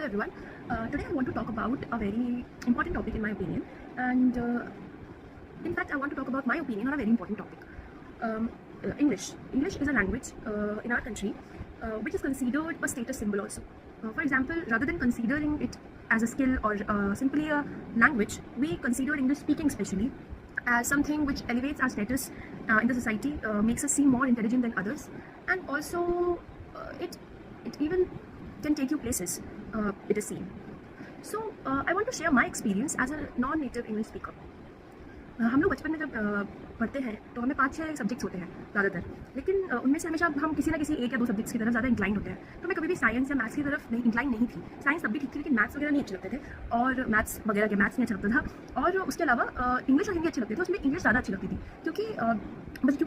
everyone. Today I want to talk about a very important topic in my opinion, and in fact I want to talk about my opinion on a very important topic. English. English is a language in our country which is considered a status symbol also. For example, rather than considering it as a skill or simply a language, we consider English speaking especially as something which elevates our status in the society, makes us seem more intelligent than others, and also it even can take you places, it is seen. So I want to share my experience as a non-native English speaker. हम लोग बचपन में जब पढ़ते हैं तो हमें 5-6 subjects होते हैं ज़्यादातर, लेकिन उनमें से हमेशा हम किसी ना किसी 1 या 2 सब्जेक्ट्स की तरफ ज़्यादा इंक्लाइन होते हैं. तो मैं कभी भी साइंस या मैथ्स की तरफ नहीं इंक्लाइन नहीं थी. साइंस तब भी ठीक थी, लेकिन मैथ्स वगैरह नहीं अच्छे लगते थे, और मैथ्स नहीं अच्छा लगता था. और उसके अलावा इंग्लिश और हिंदी अच्छे लगते थे. उसमें इंग्लिश ज़्यादा अच्छी लगती थी क्योंकि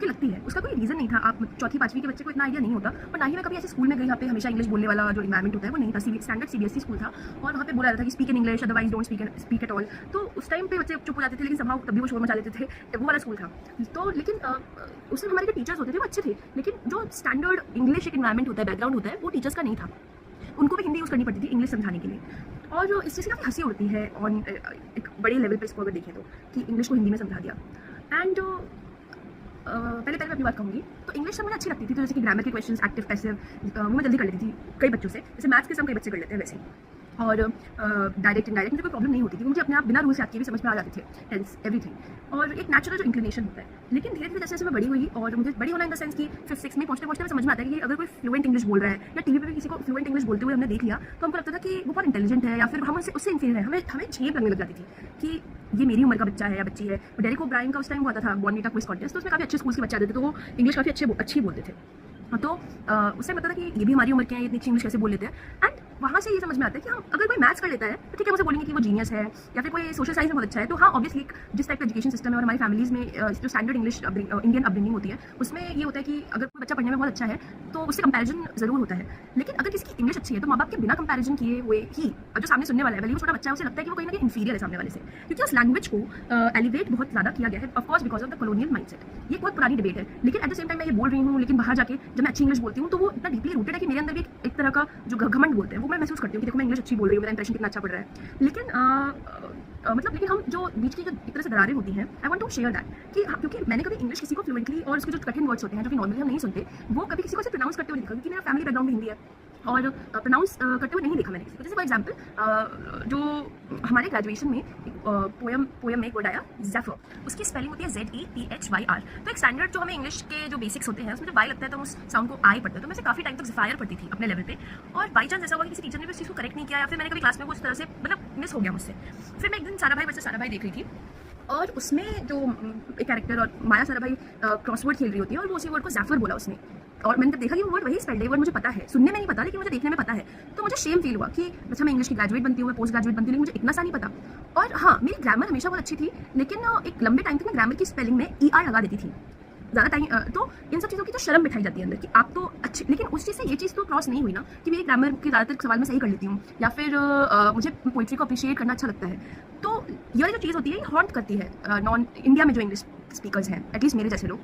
लगती है. उसका कोई रीज़न नहीं था. आप 4वीं-5वीं के बच्चे को इतना आइडिया नहीं होता, और ना ही मैं कभी ऐसे स्कूल में गई यहाँ पे हमेशा इंग्लिश बोलने वाला जो इन्वायरमेंट होता है वो नहीं था. स्टैंडर्ड CBSE स्कूल था, और वहाँ पे बोला जाता था कि speak in English, otherwise don't speak at all. तो उस टाइम पे बच्चे चुप हो जाते थे, लेकिन समाव तभी वो शोर मचा लेते थे. वो वाला स्कूल था. तो लेकिन उसमें हमारे जो टीचर्स होते थे वो अच्छे थे, लेकिन जो स्टैंडर्ड इंग्लिश एक इन्वायरमेंट होता है, बैकग्राउंड होता है, वो टीचर्स का नहीं था. उनको भी हिंदी यूज़ करनी पड़ती थी इंग्लिश समझाने के लिए. और इस चीज़ से काफ़ी हंसी उड़ती है ऑन एक बड़े लेवल पर इसको अगर देखें तो, कि इंग्लिश को हिंदी में समझा दिया. एंड पहले मैं अपनी बात कहूँगी तो इंग्लिश से मुझे अच्छी लगती थी. तो जैसे कि ग्रामर के क्वेश्चंस, एक्टिव पैसिव, वो मैं जल्दी कर लेती थी कई बच्चों से. जैसे मैथ्स के सम कई बच्चे कर लेते हैं वैसे. और डायरेक्ट इनडायरेक्ट मुझे कोई प्रॉब्लम नहीं होती थी. मुझे अपने आप बिना रूल्स याद किए भी समझ में आ जाते थे, टेंस एवरीथिंग. और एक नेचुरल जो इंक्लिनेशन होता है. लेकिन धीरे धीरे जैसे जैसे मैं बड़ी हुई, और मुझे बड़ी होना इन द सेंस कि 5th-6 में पहुँचते मैं समझ में आता है कि अगर कोई फ्लुएंट इंग्लिश बोल रहा है, या टीवी पे भी किसी को फ्लुएंट इंग्लिश बोलते हुए हमने देख लिया, तो हमको लगता था कि वो बहुत इंटेलिजेंट है, या फिर हम उससे इंफीरियर है. हमें झेप लगने लग जाती थी कि ये मेरी उम्र का बच्चा है या बच्ची है. डेरिक ओब्रायन का उस टाइम हुआ था बॉर्नविटा क्विज कॉन्टेस्ट, तो उसमें काफ़ी अच्छे स्कूल के बच्चे आते थे, तो वो इंग्लिश काफ़ी अच्छी बोलते थे. तो उससे मतलब कि ये भी हमारी उम्र के हैं, इतनी अच्छी इंग्लिश कैसे बोल लेते हैं. एंड वहाँ से ये समझ में आता है कि हम अगर कोई मैथ्स कर लेता है तो ठीक है, मुझे बोलेंगे कि वो जीनियस है, या फिर कोई सोशल साइंस में बहुत अच्छा है. तो हाँ, ऑब्वियसली जिस टाइप का एजुकेशन सिस्टम है और हमारी फैमिलीज़ में जो स्टैंडर्ड इंग्लिश इंडियन अपब्रिंगिंग होती है, उसमें ये होता है कि अगर कोई बच्चा पढ़ने में बहुत अच्छा है तो उससे कंपैरिजन ज़रूर होता है. लेकिन अगर किसी की इंग्लिश अच्छी है तो माँ बाप के बिना कंपैरिजन किए हुए ही जो सामने सुनने वाला है, भले वो छोटा बच्चा है, उसे लगता है कि वो कहीं ना कहीं इंफीरियर है सामने वाले से, क्योंकि उस लैंग्वेज को एलिवेट बहुत ज़्यादा किया गया है, of course because of the colonial mindset. ये बहुत पुरानी डिबेट है, लेकिन एट द सेम टाइम मैं ये बोल रही हूँ. लेकिन बाहर जाके जब मैं अच्छी इंग्लिश बोलती हूँ तो वो इतना डीपली रूटेड है कि मेरे अंदर भी एक तरह का जो घमंड बोलते हैं वो मैं महसूस करती हूँ कि देखो मैं इंग्लिश अच्छी बोल रही हूँ, मेरा इंप्रेशन कितना अच्छा पड़ रहा है. लेकिन हम जो बीच की जो एक तरह से दरारें होती हैं, I want to share that कि क्योंकि मैंने कभी इंग्लिश किसी को फ्लुएंटली, और उसके जो कठिन वर्ड्स होते हैं जो कि नॉर्मली हम नहीं सुनते, वो कभी किसी को ऐसे प्रोनाउंस करते हुए देखा, क्योंकि मेरा फैमिली बैकग्राउंड भी हिंदी है, और प्रोनाउंस करते हुए नहीं देखा मैंने किसी को. जैसे फॉर एग्जाम्पल जो हमारे ग्रेजुएशन में पोएम में एक वर्ड आया ज़ेफर, उसकी स्पेलिंग होती है ZEPHYR. तो एक स्टैंडर्ड जो हमें इंग्लिश के जो बेसिक्स होते हैं उसमें जब वाई लगता है तो उस साउंड को आई पढ़ते हैं. तो मैं से काफ़ी टाइम तक ज़ेफायर पढ़ती थी अपने लेवल पे, और बाई चांस ऐसा हुआ कि किसी टीचर ने भी उस चीज़ को करेक्ट नहीं किया, या फिर मैंने कभी क्लास में वो उस तरह से मतलब मिस हो गया मुझसे. फिर मैं एक दिन सारा भाई देख रही थी, और उसमें जो एक कैरेक्टर और माया साराभाई क्रॉसवर्ड खेल रही होती है, और वो उसी वर्ड को ज़ेफर बोला उसने. और मैंने जब देखा कि वो वर्ड वही स्पेल्ड है, वर्ड मुझे पता है, सुनने में नहीं पता लेकिन मुझे देखने में पता है, तो मुझे शेम फील हुआ कि अच्छा मैं इंग्लिश की ग्रेजुएट बनती हूँ, मैं पोस्ट ग्रेजुएट बनती हूँ, लेकिन मुझे इतना सा नहीं पता. और हाँ, मेरी ग्रामर हमेशा बहुत अच्छी थी, लेकिन एक लंबे टाइम तक मैं ग्रामर की स्पेलिंग में ER लगा देती थी ज़्यादा टाइम. तो इन सब चीज़ों की तो शर्म बिठाई जाती है अंदर कि आप तो अच्छी, लेकिन उस चीज़ से ये चीज़ तो क्रॉस नहीं हुई ना कि मेरी ग्रामर के ज़्यादातर सवाल मैं सही कर लेती हूँ, या फिर मुझे पोइट्री को अप्रिशिएट करना अच्छा लगता है. तो ये वाली जो चीज़ होती है ये हॉन्ट करती है नॉन इंडिया में जो इंग्लिश स्पीकर्स हैं, एटलीस्ट मेरे जैसे लोग.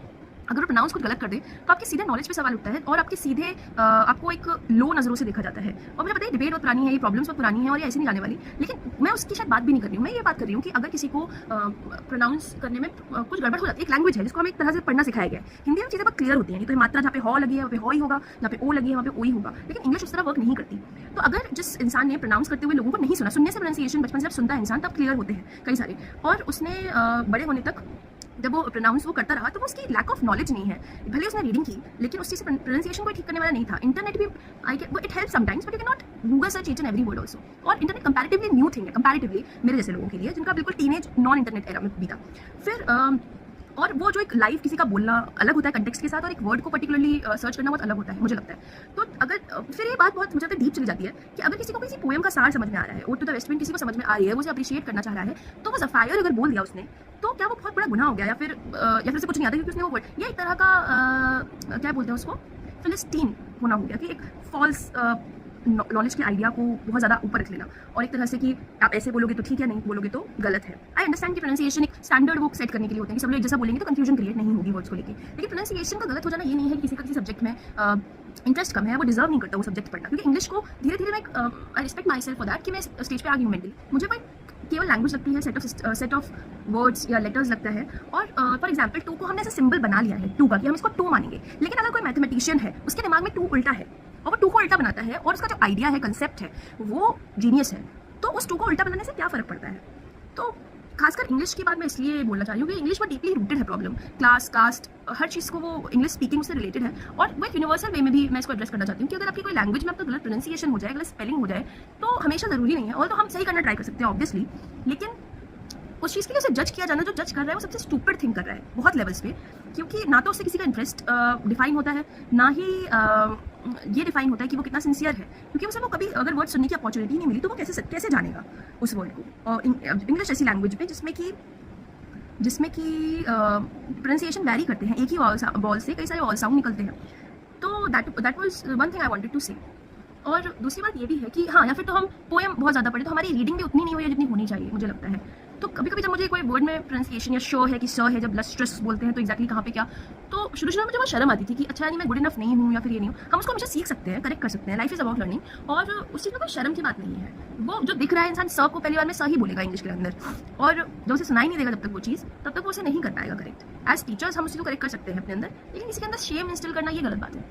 अगर वो प्रोनाउंस कुछ गलत कर दे तो आपके सीधे नॉलेज पे सवाल उठता है, और आपके सीधे आपको एक लो नज़रों से देखा जाता है. और मुझे पता है डिबेट बहुत पुरानी है, ये प्रॉब्लम्स बहुत पुरानी है, और ये ऐसे नहीं जाने वाली. लेकिन मैं उसकी शायद बात भी नहीं कर रही हूँ. मैं ये बात कर रही हूँ कि अगर किसी को प्रोनाउंस करने में कुछ गड़बड़ हो जाती है, एक लैंग्वेज है जिसको हमें एक तरह से पढ़ना सिखाया गया है. हिंदी में चीज़ें बहुत क्लियर होती हैं, नहीं तो मात्रा जहाँ पे हॉ लगी है वहाँ पे हॉ ही होगा, जहाँ पे ओ लगी है वहाँ पे ओ ही होगा. लेकिन इंग्लिश उस तरह वर्क नहीं करती. तो अगर जिस इंसान ने प्रोनाउंस करते हुए लोगों को नहीं सुना, सुनने से प्रोनाउंसिएशन बचपन से जब सुनता है इंसान तब क्लियर होते हैं कई सारे, और उसने बड़े होने तक जब वो प्रोनाउंस वो करता रहा तो वो उसकी लैक ऑफ नॉलेज नहीं है. भले उसने रीडिंग की, लेकिन उस चीज़ से प्रोनाउंसिएशन को ठीक करने वाला नहीं था. इंटरनेट भी it help sometimes, but you can not Google search each and every word also. और इंटरनेट कंपैरेटिवली न्यू थिंग है, कंपैरेटिवली मेरे जैसे लोगों के लिए जिनका बिल्कुल टीनेज नॉन इंटरनेट एरा में बीता. फिर और वो जो एक लाइव किसी का बोलना अलग होता है कंटेक्स्ट के साथ, और एक वर्ड को पर्टिकुलरली सर्च करना बहुत अलग होता है मुझे लगता है. तो अगर फिर ये बात बहुत मुझे लगता है डीप चली जाती है कि अगर किसी को किसी पोएम का सार समझ में आ रहा है, Ode to the West Wind किसी को समझ में आ रही है, वो उसे अप्रिशिएट करना चाह रहा है, तो वो ज़ेफायर अगर बोल दिया उसने, तो क्या वो बहुत बड़ा गुनाह हो गया, या फिर उसे कुछ नहीं आता क्योंकि उसने वो वर्ड, ये एक तरह का क्या बोलते हैं उसको, फिलिस्टीन होना हो गया, कि एक फॉल्स नॉलेज के आइडिया को बहुत ज़्यादा ऊपर रख लेना, और एक तरह से कि आप ऐसे बोलोगे तो ठीक है, नहीं बोलोगे तो गलत है। आई अंडरस्टैंड कि प्रोनाउंसिएशन एक स्टैंडर्ड वो सेट करने के लिए होते हैं कि सब लोग एक जैसा बोलेंगे तो कंफ्यूजन क्रिएट नहीं होगी वर्ड्स को लेकर। लेकिन प्रोनाउंसिएशन का गलत हो जाना ये नहीं है कि किसी का किसी सब्जेक्ट में इंटरेस्ट कम है, वो डिजर्व नहीं करता वो सब्जेक्ट पढ़ना, क्योंकि इंग्लिश को धीरे धीरे मैं I respect my self for that कि मैं स्टेज पे आ गई हूँ मेंटली। मुझे कोई केवल लैंग्वेज लगती है, सेट ऑफ वर्ड्स या लेटर्स लगता है, और फॉर एग्जाम्पल टू को हमने ऐसा सिंबल बना लिया है टू का कि हम इसको टू मानेंगे। लेकिन अगर कोई मैथमेटिशियन है, उसके दिमाग में टू उल्टा है और वो टू को उल्टा बनाता है, और उसका जो आइडिया है, कंसेप्ट है, वो जीनियस है, तो उस टू को उल्टा बनाने से क्या फ़र्क पड़ता है। तो खासकर इंग्लिश की बात मैं इसलिए बोलना चाह रही हूँ कि इंग्लिश में डीपली रूटेड है प्रॉब्लम, क्लास, कास्ट, हर चीज़ को वो इंग्लिश स्पीकिंग से रिलेटेड है, और वो एक यूनिवर्सल वे में भी मैं इसको एड्रेस करना चाहती हूँ कि अगर आपकी कोई लैंग्वेज में आपका गलत प्रोनाउंसिएशन हो जाए, गलत स्पेलिंग हो जाए, तो हमेशा ज़रूरी नहीं है, और तो हम सही करना ट्राई कर सकते हैं ऑब्वियसली, लेकिन उस चीज़ के लिए उसे जज किया जाना, जो जज कर रहा है वो सबसे स्टूपिड थिंग कर रहा है बहुत लेवल्स पे, क्योंकि ना तो उससे किसी का इंटरेस्ट डिफाइन होता है, ना ही ये डिफाइन होता है कि वो कितना सिंसियर है, क्योंकि उसे वो कभी अगर वर्ड सुनने की अपॉर्चुनिटी नहीं मिली तो वो कैसे जानेगा उस वर्ड को। और इंग्लिश ऐसी लैंग्वेज में जिसमें कि प्रोनाउंसिएशन वैरी करते हैं, एक ही वॉल से कई सारे वॉल साउंड निकलते हैं, तो that was one thing I wanted to say. और दूसरी बात ये भी है कि हाँ, या फिर तो हम पोएम बहुत ज़्यादा पढ़े तो हमारी रीडिंग भी उतनी नहीं हुई है जितनी होनी चाहिए, मुझे लगता है। तो कभी कभी जब मुझे कोई वर्ड में प्रोनाउंसिएशन या शो है कि स है, जब लस्ट्रस बोलते हैं तो एक्जैक्टली कहाँ पे क्या, तो शुरू में मुझे बहुत शर्म आती थी कि अच्छा नहीं मैं गुड इनफ नहीं हूँ या फिर ये नहीं हूँ। हम उसको हमेशा सीख सकते हैं, करेक्ट कर सकते हैं, लाइफ इज अबाउट लर्निंग, और उस चीज़ में कोई शर्म की बात नहीं है। वो जो दिख रहा है इंसान स को पहली बार में स ही बोलेगा इंग्लिश के अंदर, और जब उसे सुनाई नहीं देगा जब तक वो चीज़, तब तक वो उसे नहीं कर पाएगा करेक्ट। एज टीचर्स हम उसी को करेक्ट कर सकते हैं अपने अंदर, लेकिन किसी के अंदर शेम इंस्टॉल करना ये गलत बात है,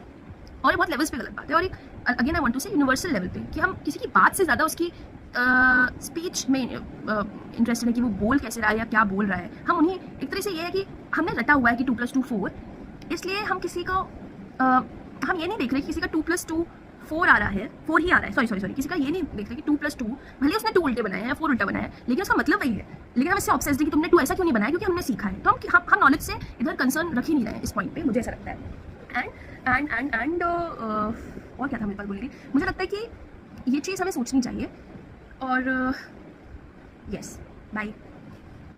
और ये बहुत लेवल्स पे गलत बात है। और एक अगेन आई वांट टू से यूनिवर्सल लेवल पे कि हम किसी की बात से ज़्यादा उसकी स्पीच में इंटरेस्टेड है कि वो बोल कैसे रहा है या क्या बोल रहा है। हम उन्हें एक तरह से ये है कि हमने रटा हुआ है कि 2 + 2 4, इसलिए हम किसी को हम ये नहीं देख रहे कि किसी का 2 + 2 4 आ रहा है, 4 ही आ रहा है, सॉरी किसी का ये नहीं देख रहे कि 2 + 2 भले उसने 2 उल्टे बनाए हैं या 4 उल्टा बनाया है, लेकिन उसका मतलब वही है। लेकिन हम इससे ऑब्सेस्ड है कि तुमने 2 ऐसा क्यों नहीं बनाया, क्योंकि हमने सीखा है। तो हम नॉलेज से इधर कंसर्न रख ही नहीं रहे हैं इस पॉइंट पे, मुझे ऐसा लगता है। एंड और क्या था मेरे पास बोलने की, मुझे लगता है कि ये चीज़ हमें सोचनी चाहिए। और यस, बाय।